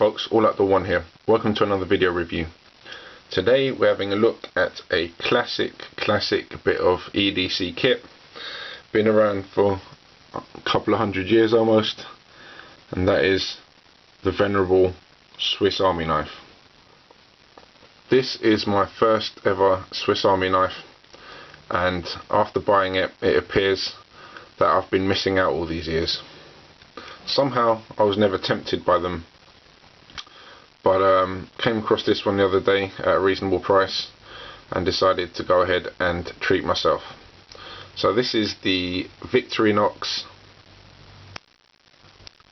folks, All Outdoor One here. Welcome to another video review. Today we're having a look at a classic bit of EDC kit. Been around for a couple of 100 years almost, and that is the venerable Swiss Army knife. This is my first ever Swiss Army knife, and after buying it, it appears that I've been missing out all these years. Somehow I was never tempted by them, but came across this one the other day at a reasonable price and decided to go ahead and treat myself. So this is the Victorinox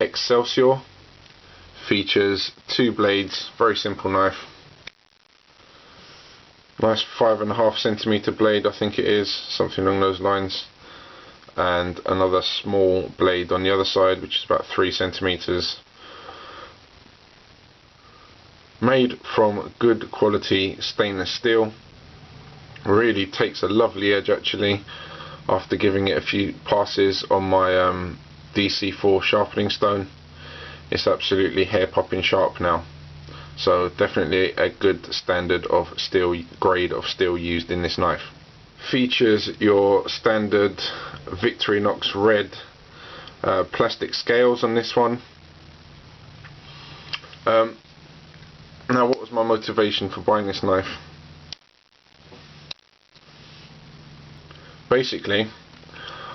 Excelsior. Features two blades, very simple knife. Nice 5.5 centimeter blade, I think it is, something along those lines. And another small blade on the other side, which is about 3 centimeters. Made from good quality stainless steel. Really takes a lovely edge actually after giving it a few passes on my DC4 sharpening stone. It's absolutely hair popping sharp now. So definitely a good standard of steel, grade of steel used in this knife. Features your standard Victorinox red plastic scales on this one. Now, what was my motivation for buying this knife? Basically,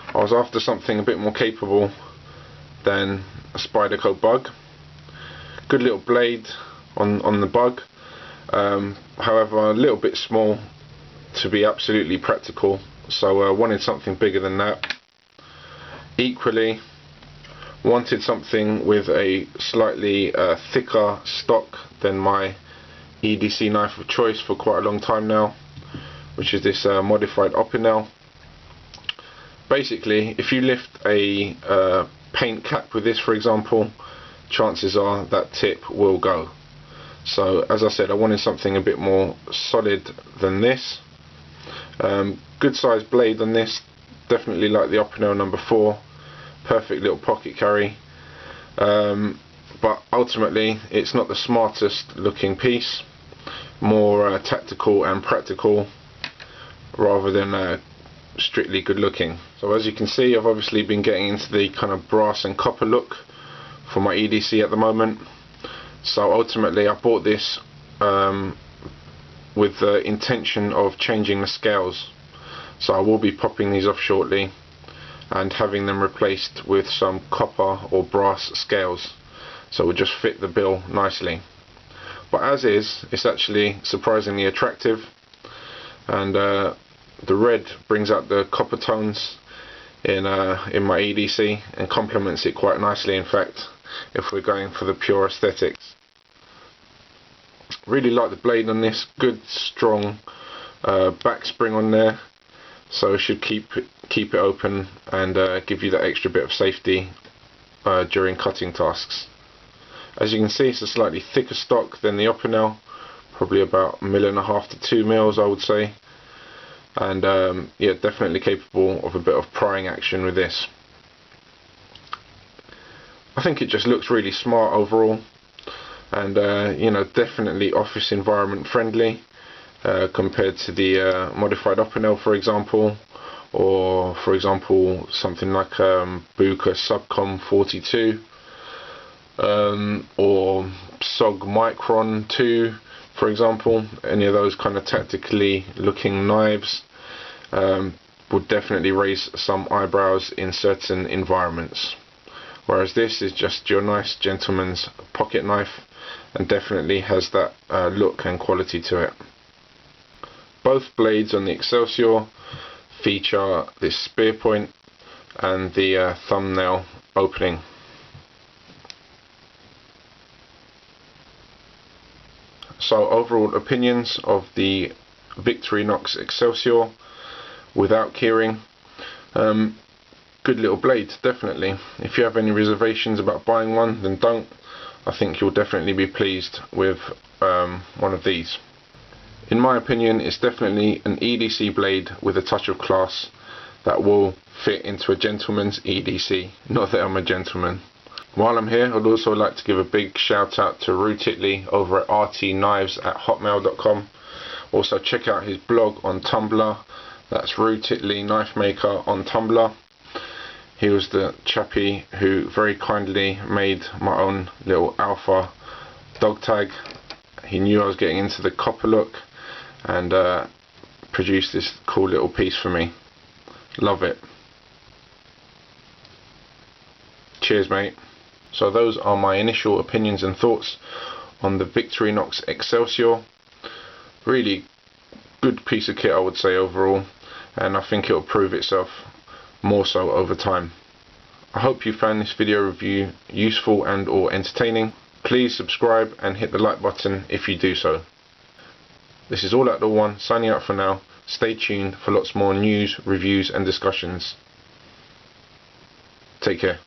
I was after something a bit more capable than a Spyderco bug. Good little blade on the bug, however a little bit small to be absolutely practical, so I wanted something bigger than that. Equally wanted something with a slightly thicker stock than my EDC knife of choice for quite a long time now, which is this modified Opinel. Basically, if you lift a paint cap with this, for example, chances are that tip will go. So as I said, I wanted something a bit more solid than this. Good sized blade on this, definitely like the Opinel number 4, perfect little pocket carry, but ultimately it's not the smartest looking piece, more tactical and practical rather than strictly good looking. So as you can see, I've obviously been getting into the kind of brass and copper look for my EDC at the moment. So ultimately I bought this with the intention of changing the scales, so I will be popping these off shortly and having them replaced with some copper or brass scales, so it will just fit the bill nicely. But as is, it's actually surprisingly attractive, and the red brings out the copper tones in my EDC and complements it quite nicely, in fact, if we're going for the pure aesthetics. Really like the blade on this, good strong back spring on there, so it should keep it open and give you that extra bit of safety during cutting tasks. As you can see, it's a slightly thicker stock than the Opinel, probably about 1.5 mils to 2 mils I would say, and yeah, definitely capable of a bit of prying action with this. I think it just looks really smart overall, and you know, definitely office environment friendly compared to the modified Opinel, for example, or for example something like Buka Subcom 42 or SOG Micron 2, for example. Any of those kind of tactically looking knives would definitely raise some eyebrows in certain environments, whereas this is just your nice gentleman's pocket knife and definitely has that look and quality to it. Both blades on the Excelsior feature this spear point and the thumbnail opening. So overall opinions of the Victorinox Excelsior without keyring. Good little blade, definitely. If you have any reservations about buying one, then don't. I think you'll definitely be pleased with one of these. In my opinion, it's definitely an EDC blade with a touch of class that will fit into a gentleman's EDC. Not that I'm a gentleman, While I'm here, I'd also like to give a big shout out to Italy over at rtknives@hotmail.com. Also check out his blog on Tumblr. That's Italy Knife Maker on Tumblr. He was the chappie who very kindly made my own little alpha dog tag. He knew I was getting into the copper look and produced this cool little piece for me. Love it. Cheers, mate. So those are my initial opinions and thoughts on the Victorinox Excelsior. Really good piece of kit, I would say, overall, and I think it will prove itself more so over time. I hope you found this video review useful and or entertaining. Please subscribe and hit the like button if you do so. This is All Out the One signing out for now. Stay tuned for lots more news, reviews and discussions. Take care.